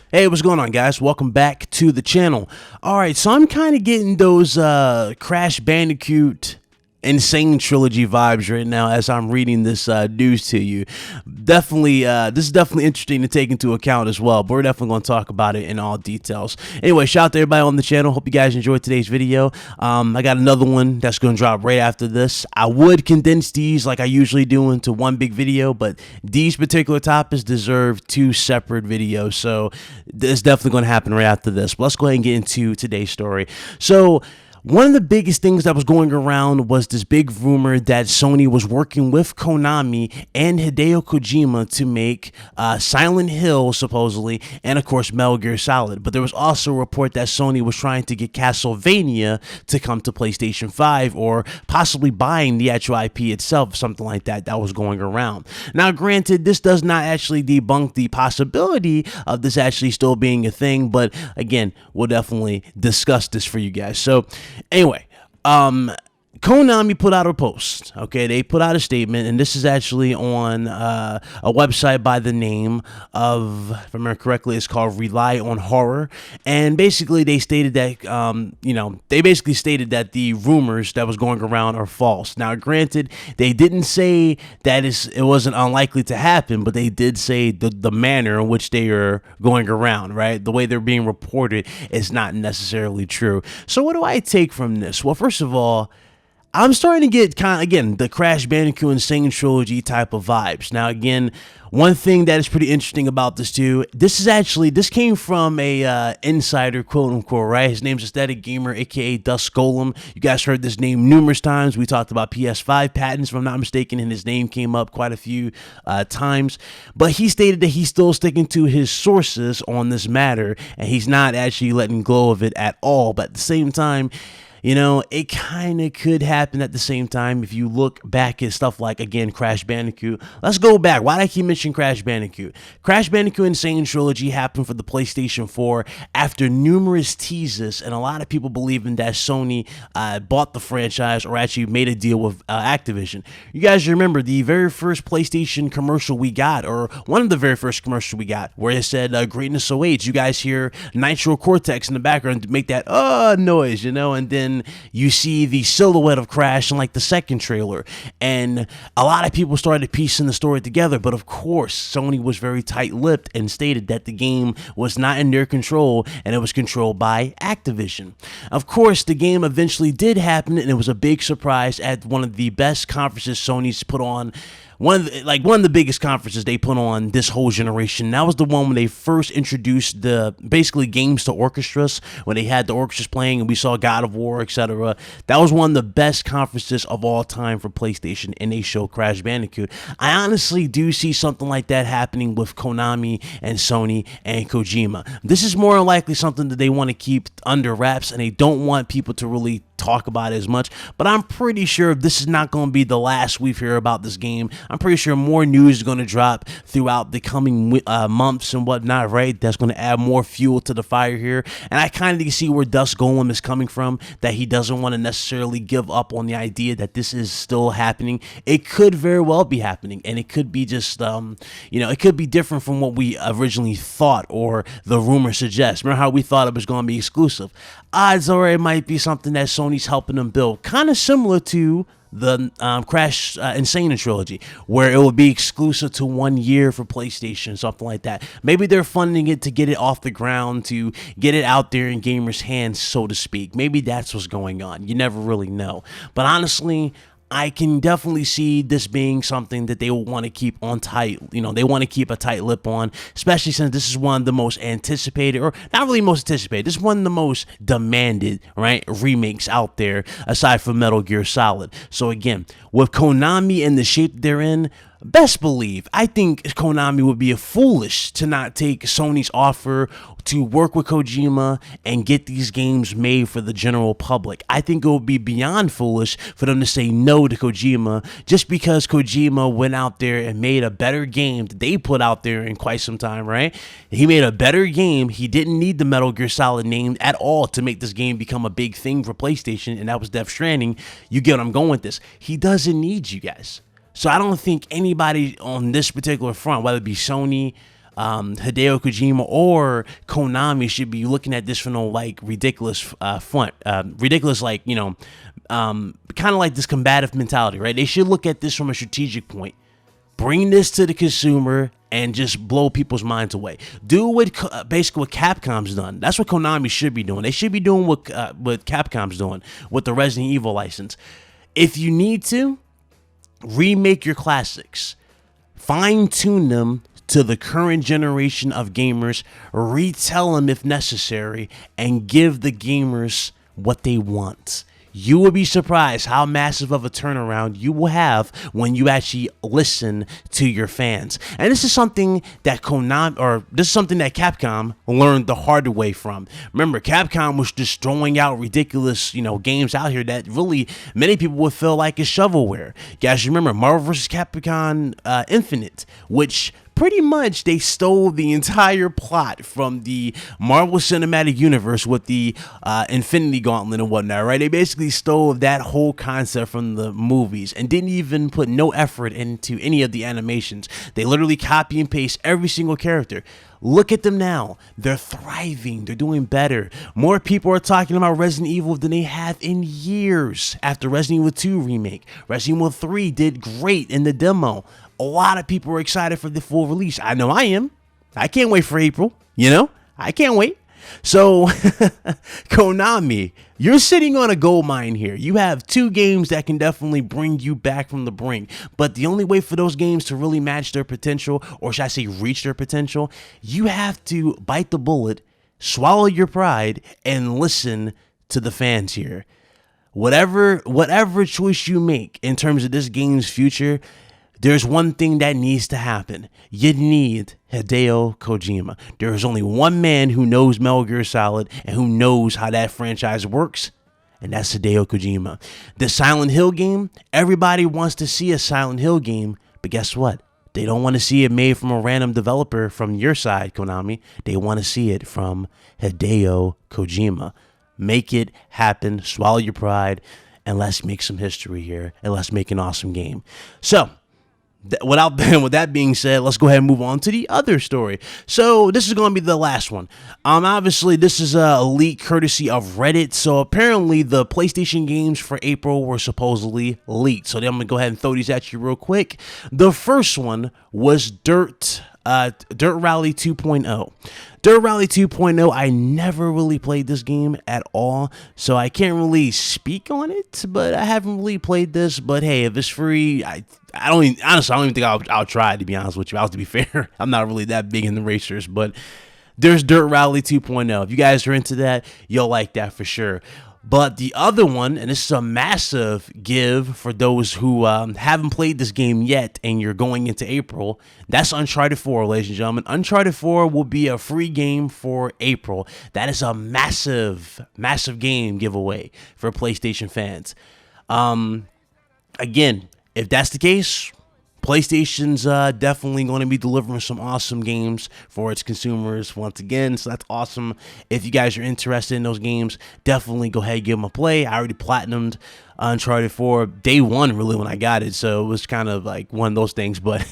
Hey, what's going on, guys? Welcome back to the channel. All right, so I'm kind of getting those Crash Bandicoot Insane Trilogy vibes right now as I'm reading this news to you. Definitely, this is definitely interesting to take into account as well, but we're definitely going to talk about it in all details. Anyway, shout out to everybody on the channel. Hope you guys enjoyed today's video. I got another one that's going to drop right after this. I would condense these like I usually do into one big video, but these particular topics deserve two separate videos, so it's definitely going to happen right after this. But let's go ahead and get into today's story. So one of the biggest things that was going around was this big rumor that Sony was working with Konami and Hideo Kojima to make Silent Hill, supposedly, and of course Metal Gear Solid. But there was also a report that Sony was trying to get Castlevania to come to PlayStation 5, or possibly buying the actual IP itself, something like that that was going around. Now, granted, this does not actually debunk the possibility of this actually still being a thing, but again, we'll definitely discuss this for you guys. So anyway, Konami put out a post. Okay, they put out a statement, and this is actually on a website by the name of, if I remember correctly, it's called Rely on Horror. And basically, they stated that, they basically stated that the rumors that was going around are false. Now, granted, they didn't say that it wasn't unlikely to happen, but they did say the manner in which they are going around, right? The way they're being reported is not necessarily true. So what do I take from this? Well, first of all, I'm starting to get kind of, again, the Crash Bandicoot Insane Trilogy type of vibes. Now, again, one thing that is pretty interesting about this too, this came from a insider, quote unquote, right? His name's Aesthetic Gamer, aka Dust Golem. You guys heard this name numerous times. We talked about PS5 patents, if I'm not mistaken, and his name came up quite a few times. But he stated that he's still sticking to his sources on this matter, and he's not actually letting go of it at all. But at the same time, you know, it kind of could happen at the same time if you look back at stuff like, again, Crash Bandicoot. Let's go back. Why did I keep mentioning Crash Bandicoot? Crash Bandicoot Insane Trilogy happened for the PlayStation 4 after numerous teases, and a lot of people believing that Sony bought the franchise or actually made a deal with Activision. You guys remember the very first PlayStation commercial we got, or one of the very first commercials we got, where it said, greatness awaits. You guys hear Nitro Cortex in the background make that noise, you know, and then you see the silhouette of Crash in like the second trailer, and a lot of people started piecing the story together. But of course, Sony was very tight-lipped and stated that the game was not in their control and it was controlled by Activision. Of course, the game eventually did happen, and it was a big surprise at one of the best conferences Sony's put on. One of the biggest conferences they put on this whole generation. That was the one when they first introduced the basically games to orchestras, when they had the orchestras playing and we saw God of War, etc. That was one of the best conferences of all time for PlayStation, and they showed Crash Bandicoot. I honestly do see something like that happening with Konami and Sony and Kojima. This is more than likely something that they want to keep under wraps, and they don't want people to really talk about it as much. But I'm pretty sure this is not going to be the last we hear about this game. I'm pretty sure more news is going to drop throughout the coming months and whatnot, right? That's going to add more fuel to the fire here. And I kind of see where Dust Golem is coming from, that he doesn't want to necessarily give up on the idea that this is still happening. It could very well be happening, and it could be just, it could be different from what we originally thought or the rumor suggests. Remember how we thought it was going to be exclusive? Odds are it might be something that Sony's helping them build, kind of similar to the Crash Insane Trilogy, where it will be exclusive to 1 year for PlayStation, something like that. Maybe they're funding it to get it off the ground, to get it out there in gamers' hands, so to speak. Maybe that's what's going on. You never really know. But honestly, I can definitely see this being something that they will want to keep on tight. You know, they want to keep a tight lip on, especially since this is one of the most anticipated, or not really most anticipated, this is one of the most demanded, right, remakes out there, aside from Metal Gear Solid. So again, with Konami and the shape they're in, best believe, I think Konami would be foolish to not take Sony's offer to work with Kojima and get these games made for the general public. I think it would be beyond foolish for them to say no to Kojima just because Kojima went out there and made a better game that they put out there in quite some time, right? He made a better game. He didn't need the Metal Gear Solid name at all to make this game become a big thing for PlayStation, and that was Death Stranding. You get what I'm going with this. He doesn't need you guys. So I don't think anybody on this particular front, whether it be Sony, Hideo Kojima, or Konami, should be looking at this from no like ridiculous front, ridiculous like kind of like this combative mentality, right? They should look at this from a strategic point. Bring this to the consumer and just blow people's minds away. Do what basically what Capcom's done. That's what Konami should be doing. They should be doing what Capcom's doing with the Resident Evil license. If you need to, remake your classics, fine-tune them to the current generation of gamers, retell them if necessary, and give the gamers what they want. You will be surprised how massive of a turnaround you will have when you actually listen to your fans. And this is something that Capcom learned the hard way from. Remember, Capcom was just throwing out ridiculous, games out here that really many people would feel like is shovelware. You guys remember Marvel vs. Capcom Infinite, which pretty much they stole the entire plot from the Marvel Cinematic Universe with the Infinity Gauntlet and whatnot, right? They basically stole that whole concept from the movies and didn't even put no effort into any of the animations. They literally copy and paste every single character. Look at them now. They're thriving. They're doing better. More people are talking about Resident Evil than they have in years after Resident Evil 2 remake. Resident Evil 3 did great in the demo. A lot of people are excited for the full release. I know I am. I can't wait for April. I can't wait. So, Konami, you're sitting on a gold mine here. You have two games that can definitely bring you back from the brink. But the only way for those games to really match their potential, or should I say reach their potential, you have to bite the bullet, swallow your pride, and listen to the fans here. Whatever choice you make in terms of this game's future, there's one thing that needs to happen. You need Hideo Kojima. There is only one man who knows Metal Gear Solid and who knows how that franchise works, and that's Hideo Kojima. The Silent Hill game, everybody wants to see a Silent Hill game, but guess what? They don't want to see it made from a random developer from your side, Konami. They want to see it from Hideo Kojima. Make it happen, swallow your pride, and let's make some history here, and let's make an awesome game. So, with that being said, let's go ahead and move on to the other story. So this is going to be the last one. Obviously, this is a leak courtesy of Reddit. So apparently, the PlayStation games for April were supposedly leaked. So then I'm going to go ahead and throw these at you real quick. The first one was Dirt Rally 2.0. Dirt Rally 2.0, I never really played this game at all, so I can't really speak on it, but I haven't really played this. But hey, if it's free, I don't even think I'll try it, to be honest with you. To be fair, I'm not really that big in the racers, but there's Dirt Rally 2.0. If you guys are into that, you'll like that for sure. But the other one, and this is a massive give for those who haven't played this game yet and you're going into April, that's Uncharted 4, ladies and gentlemen. Uncharted 4 will be a free game for April. That is a massive, massive game giveaway for PlayStation fans. Again, if that's the case, PlayStation's definitely going to be delivering some awesome games for its consumers once again, so that's awesome. If you guys are interested in those games, definitely go ahead and give them a play. I already platinumed Uncharted 4 day one, really, when I got it, so it was kind of like one of those things, but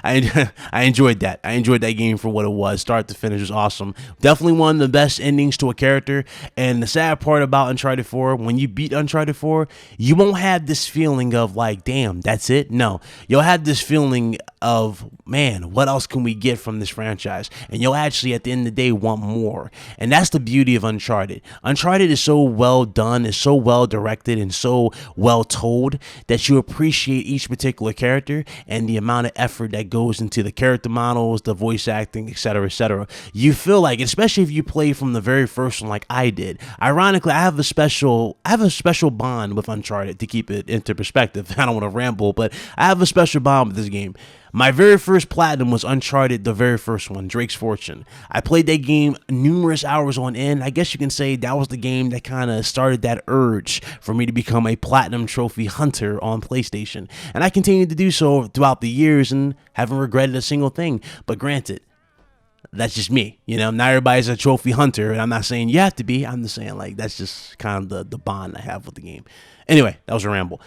I enjoyed that. I enjoyed that game for what it was. Start to finish was awesome. Definitely one of the best endings to a character. And the sad part about Uncharted 4, when you beat Uncharted 4, you won't have this feeling of like, damn, that's it. No, you'll have this feeling of, man, what else can we get from this franchise? And you'll actually, at the end of the day, want more. And that's the beauty of Uncharted. Uncharted is so well done, is so well directed, and so well told that you appreciate each particular character and the amount of effort effort that goes into the character models, the voice acting, etc., etc. You feel like, especially if you play from the very first one like I did. Ironically, I have a special bond with Uncharted, to keep it into perspective. I don't want to ramble, but I have a special bond with this game. My very first platinum was Uncharted, the very first one, Drake's Fortune. I played that game numerous hours on end. I guess you can say that was the game that kind of started that urge for me to become a platinum trophy hunter on PlayStation. And I continued to do so throughout the years and haven't regretted a single thing. But granted, that's just me. You know, not everybody's a trophy hunter, and I'm not saying you have to be. I'm just saying, like, that's just kind of the bond I have with the game. Anyway, that was a ramble.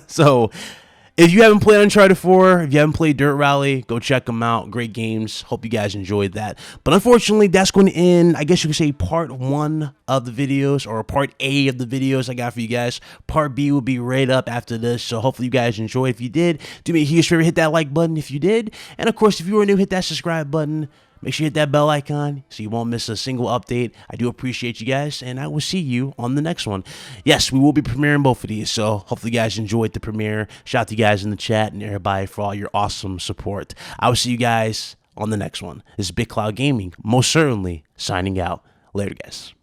So if you haven't played Uncharted 4, if you haven't played Dirt Rally, go check them out. Great games. Hope you guys enjoyed that. But unfortunately, that's going to end, I guess you could say, part 1 of the videos, or part A of the videos I got for you guys. Part B will be right up after this, so hopefully you guys enjoyed. If you did, do me a huge favor, hit that like button if you did. And of course, if you are new, hit that subscribe button. Make sure you hit that bell icon so you won't miss a single update. I do appreciate you guys, and I will see you on the next one. Yes, we will be premiering both of these, so hopefully you guys enjoyed the premiere. Shout out to you guys in the chat and everybody for all your awesome support. I will see you guys on the next one. This is Big Cloud Gaming, most certainly signing out. Later, guys.